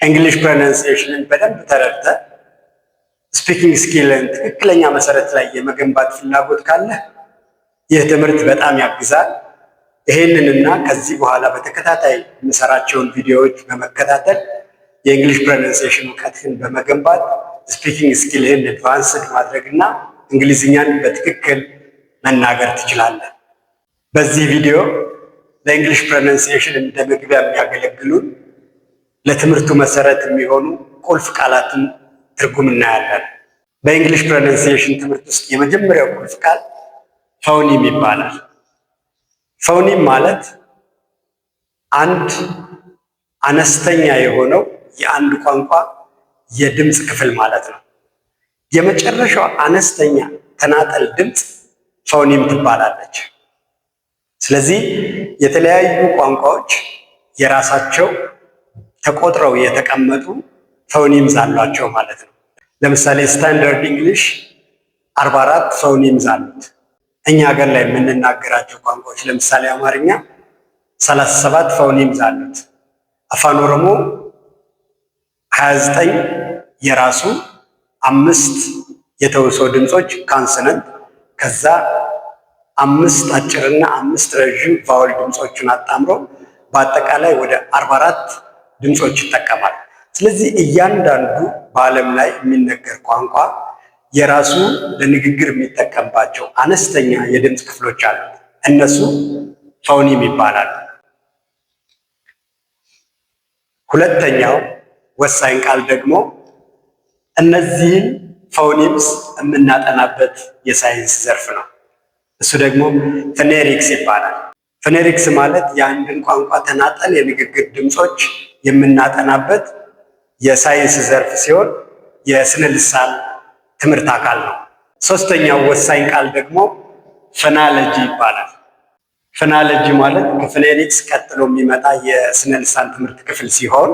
እንግሊሽ ፕሮናንሲዬሽንን በደንብ ተረድተ ስፒኪንግ ስኪልን ትክክለኛ መሰረት ላይ የመገንባት ፍላጎት ካለ ይህ ትምህርት በጣም ያግዛል። ይሄንንና ከዚህ በኋላ በተከታታይ የምሰራቸውን ቪዲዮዎች በመከታተል የእንግሊሽ ፕሮናንሲዬሽን እውቀትህን በመገንባት ስፒኪንግ ስኪልህን አድቫንስድ ማድረግና እንግሊዝኛን በትክክል መናገር ትችላለህ። በዚህ ቪዲዮ ለእንግሊሽ ፕሮናንሲዬሽን እንደ መግቢያ የሚያገለግሉን ለትምህርቱ መሰረት የሚሆኑ ቁልፍ ቃላትን ትርጉም እናያለን። በእንግሊሽ ፕሮናንሲዬሽን ትምህርት ውስጥ የመጀመሪያው ቁልፍ ቃል ፎኒም ይባላል። ፎኒም ማለት አንድ አነስተኛ የሆነው የአንድ ቋንቋ የድምፅ ክፍል ማለት ነው። የመጨረሻው አነስተኛ ተናጠል ድምፅ ፎኒም ትባላለች። ስለዚህ የተለያዩ ቋንቋዎች የራሳቸው ተቆጥረው የተቀመጡ ፎኒምዝ አሏቸው ማለት ነው። ለምሳሌ ስታንዳርድ እንግሊሽ 44 ፎኒምዝ አሉት። እኛ ሀገር ላይ የምንናገራቸው ቋንቋዎች ለምሳሌ አማርኛ 37 ፎኒምዝ አሉት። አፋን ኦሮሞ 29 የራሱ 5 የተውሶ ድምፆች ካንሰነንት፣ ከዛ 5 አጭርና 5 ረዥም ቫወል ድምፆችን አጣምሮ በአጠቃላይ ወደ 44 ድምፆች ይጠቀማል። ስለዚህ እያንዳንዱ በዓለም ላይ የሚነገር ቋንቋ የራሱ ለንግግር የሚጠቀምባቸው አነስተኛ የድምፅ ክፍሎች አሉ። እነሱ ፎኒም ይባላሉ። ሁለተኛው ወሳኝ ቃል ደግሞ እነዚህን ፎኒምስ የምናጠናበት የሳይንስ ዘርፍ ነው። እሱ ደግሞ ፎኔሪክስ ይባላል። ፎኔሪክስ ማለት የአንድን ቋንቋ ተናጠል የንግግር ድምፆች የምናጠናበት የሳይንስ ዘርፍ ሲሆን የስነ ልሳን ትምህርት አካል ነው። ሶስተኛው ወሳኝ ቃል ደግሞ ፎናሎጂ ይባላል። ፎናሎጂ ማለት ከፎኔሪክስ ቀጥሎ የሚመጣ የስነ ልሳን ትምህርት ክፍል ሲሆን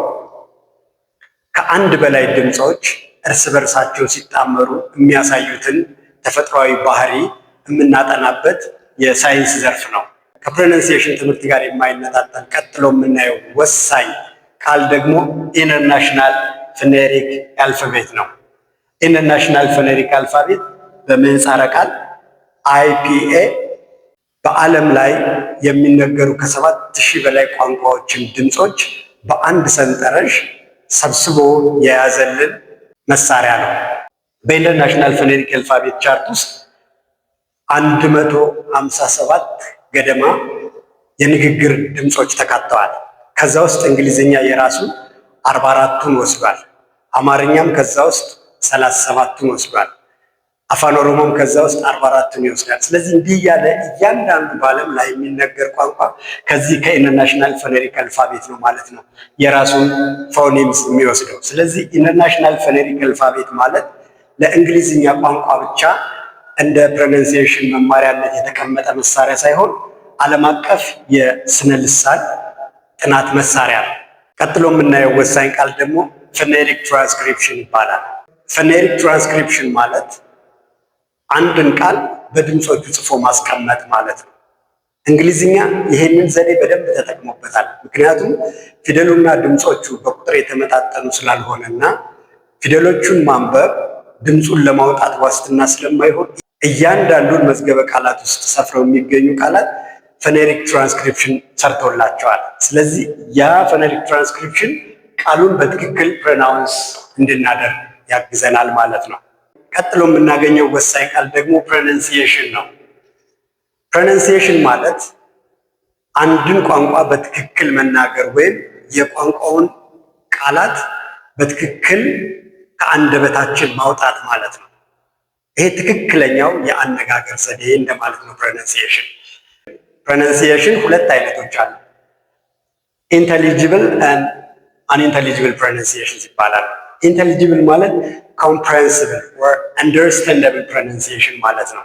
ከአንድ በላይ ድምፆች እርስ በርሳቸው ሲጣመሩ የሚያሳዩትን ተፈጥሯዊ ባህሪ የምናጠናበት የሳይንስ ዘርፍ ነው። ከፕሮናንሲዬሽን ትምህርት ጋር የማይነጣጠል ቀጥሎ የምናየው ወሳኝ ቃል ደግሞ ኢንተርናሽናል ፎኔሪክ አልፋቤት ነው። ኢንተርናሽናል ፎኔሪክ አልፋቤት በምህጻረ ቃል IPA በዓለም ላይ የሚነገሩ ከ7000 በላይ ቋንቋዎችን ድምፆች በአንድ ሰንጠረዥ ሰብስቦ የያዘልን መሳሪያ ነው። በኢንተርናሽናል ፎኔሪክ አልፋቤት ቻርት ውስጥ 157 ገደማ የንግግር ድምፆች ተካተዋል። ከዛ ውስጥ እንግሊዝኛ የራሱ 44ቱን ወስዷል። አማርኛም ከዛ ውስጥ 37ቱን ወስዷል። አፋን ኦሮሞም ከዛ ውስጥ 44ቱን ይወስዳል። ስለዚህ እንዲህ ያለ እያንዳንዱ በዓለም ላይ የሚነገር ቋንቋ ከዚህ ከኢንተርናሽናል ፎኔሪክ አልፋቤት ነው ማለት ነው የራሱን ፎኒምስ የሚወስደው። ስለዚህ ኢንተርናሽናል ፎኔሪክ አልፋቤት ማለት ለእንግሊዝኛ ቋንቋ ብቻ እንደ ፕሮናንሲዬሽን መማሪያነት የተቀመጠ መሳሪያ ሳይሆን ዓለም አቀፍ የስነ ልሳን ጥናት መሳሪያ ነው። ቀጥሎ የምናየው ወሳኝ ቃል ደግሞ ፎኔሪክ ትራንስክሪፕሽን ይባላል። ፎኔሪክ ትራንስክሪፕሽን ማለት አንድን ቃል በድምፆቹ ጽፎ ማስቀመጥ ማለት ነው። እንግሊዝኛ ይሄንን ዘዴ በደንብ ተጠቅሞበታል። ምክንያቱም ፊደሉና ድምፆቹ በቁጥር የተመጣጠኑ ስላልሆነና ፊደሎቹን ማንበብ ድምፁን ለማውጣት ዋስትና ስለማይሆን እያንዳንዱን መዝገበ ቃላት ውስጥ ሰፍረው የሚገኙ ቃላት ፎኔሪክ ትራንስክሪፕሽን ሰርቶላቸዋል። ስለዚህ ያ ፎኔሪክ ትራንስክሪፕሽን ቃሉን በትክክል ፕሮናውንስ እንድናደርግ ያግዘናል ማለት ነው። ቀጥሎ የምናገኘው ወሳኝ ቃል ደግሞ ፕሮናንሲዬሽን ነው። ፕሮናንሲዬሽን ማለት አንድን ቋንቋ በትክክል መናገር ወይም የቋንቋውን ቃላት በትክክል ከአንደበታችን ማውጣት ማለት ነው። ይሄ ትክክለኛው የአነጋገር ዘዴ እንደማለት ነው። ፕሮናንሲዬሽን ሁለት አይነቶች አሉ። ኢንተሊጂብል ኤንድ አንኢንተሊጂብል ፕሮናንሲዬሽን ይባላል። ኢንተሊጂብል ማለት ኮምፕሬንሲብል ኦር አንደርስታንደብል ፕሮናንሲዬሽን ማለት ነው።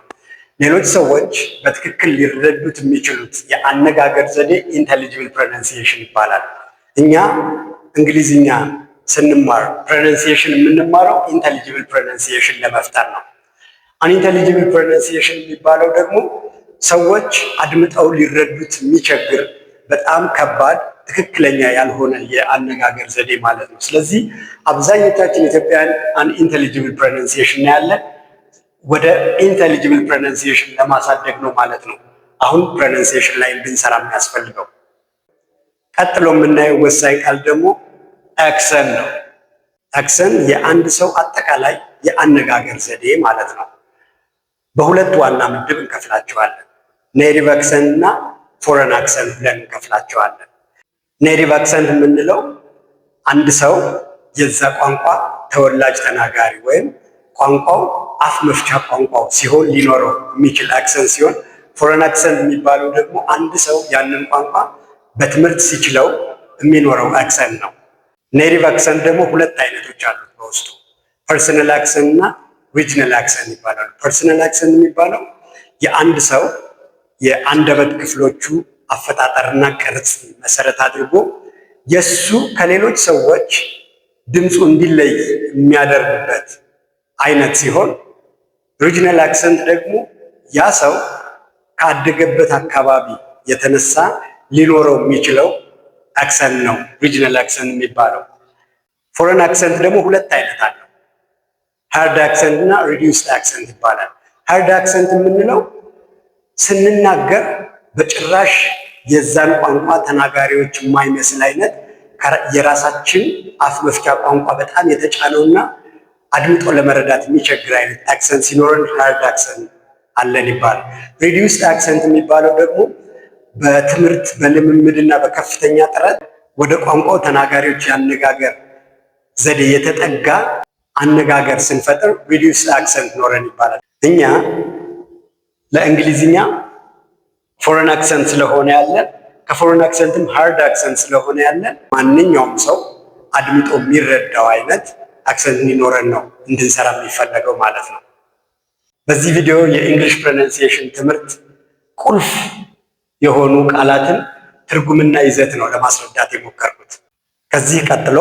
ሌሎች ሰዎች በትክክል ሊረዱት የሚችሉት የአነጋገር ዘዴ ኢንተሊጂብል ፕሮናንሲዬሽን ይባላል። እኛ እንግሊዝኛ ስንማር ፕሮናንሲዬሽን የምንማረው ኢንተሊጂብል ፕሮናንሲዬሽን ለመፍጠር ነው። አንኢንተሊጂብል ፕሮናንሲዬሽን የሚባለው ደግሞ ሰዎች አድምጠው ሊረዱት የሚቸግር በጣም ከባድ ትክክለኛ ያልሆነ የአነጋገር ዘዴ ማለት ነው። ስለዚህ አብዛኞቻችን ኢትዮጵያውያን አንኢንቴሊጅብል ፕሮናንሲዬሽን ያለን ወደ ኢንቴሊጅብል ፕሮናንሲዬሽን ለማሳደግ ነው ማለት ነው አሁን ፕሮናንሲዬሽን ላይ እንድንሰራ የሚያስፈልገው። ቀጥሎ የምናየው ወሳኝ ቃል ደግሞ አክሰንት ነው። አክሰንት የአንድ ሰው አጠቃላይ የአነጋገር ዘዴ ማለት ነው። በሁለት ዋና ምድብ እንከፍላቸዋለን። ኔቲቭ አክሰንት እና ፎረን አክሰንት ብለን እንከፍላቸዋለን። ኔቲቭ አክሰንት የምንለው አንድ ሰው የዛ ቋንቋ ተወላጅ ተናጋሪ ወይም ቋንቋው አፍ መፍቻ ቋንቋው ሲሆን ሊኖረው የሚችል አክሰንት ሲሆን፣ ፎረን አክሰንት የሚባለው ደግሞ አንድ ሰው ያንን ቋንቋ በትምህርት ሲችለው የሚኖረው አክሰንት ነው። ኔቲቭ አክሰንት ደግሞ ሁለት አይነቶች አሉት በውስጡ ፐርሰናል አክሰንት እና ሪጅናል አክሰንት ይባላሉ። ፐርሰናል አክሰንት የሚባለው የአንድ ሰው የአንደበት ክፍሎቹ አፈጣጠርና ቅርጽ መሰረት አድርጎ የሱ ከሌሎች ሰዎች ድምፁ እንዲለይ የሚያደርግበት አይነት ሲሆን፣ ሪጅናል አክሰንት ደግሞ ያ ሰው ካደገበት አካባቢ የተነሳ ሊኖረው የሚችለው አክሰንት ነው ሪጅናል አክሰንት የሚባለው። ፎረን አክሰንት ደግሞ ሁለት አይነት አለው። ሃርድ አክሰንት እና ሪዲዩስድ አክሰንት ይባላል። ሃርድ አክሰንት የምንለው ስንናገር በጭራሽ የዛን ቋንቋ ተናጋሪዎች የማይመስል አይነት የራሳችን አፍ መፍቻ ቋንቋ በጣም የተጫነውና አድምጦ ለመረዳት የሚቸግር አይነት አክሰንት ሲኖረን ሃርድ አክሰንት አለን ይባላል። ሪዲዩስድ አክሰንት የሚባለው ደግሞ በትምህርት በልምምድና በከፍተኛ ጥረት ወደ ቋንቋው ተናጋሪዎች የአነጋገር ዘዴ የተጠጋ አነጋገር ስንፈጥር ሪዲዩስድ አክሰንት ኖረን ይባላል። እኛ ለእንግሊዝኛ ፎረን አክሰንት ስለሆነ ያለን ከፎረን አክሰንትም ሃርድ አክሰንት ስለሆነ ያለን ማንኛውም ሰው አድምጦ የሚረዳው አይነት አክሰንት እንዲኖረን ነው እንድንሰራ የሚፈለገው ማለት ነው። በዚህ ቪዲዮ የእንግሊሽ ፕሮናንሲዬሽን ትምህርት ቁልፍ የሆኑ ቃላትን ትርጉምና ይዘት ነው ለማስረዳት የሞከርኩት። ከዚህ ቀጥሎ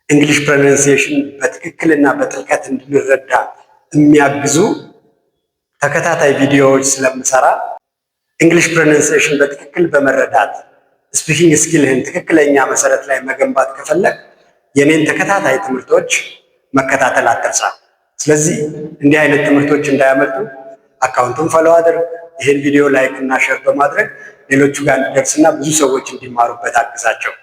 እንግሊሽ ፕሮናንሲዬሽን በትክክልና በጥልቀት እንድንረዳ የሚያግዙ ተከታታይ ቪዲዮዎች ስለምሰራ እንግሊሽ ፕሮናንሲዬሽን በትክክል በመረዳት ስፒኪንግ ስኪልህን ትክክለኛ መሰረት ላይ መገንባት ከፈለግ የኔን ተከታታይ ትምህርቶች መከታተል አትርሳ። ስለዚህ እንዲህ አይነት ትምህርቶች እንዳያመልጡ አካውንቱን ፎሎ አድርግ። ይህን ቪዲዮ ላይክ እና ሼር በማድረግ ሌሎቹ ጋር እንዲደርስና ብዙ ሰዎች እንዲማሩበት አግዛቸው።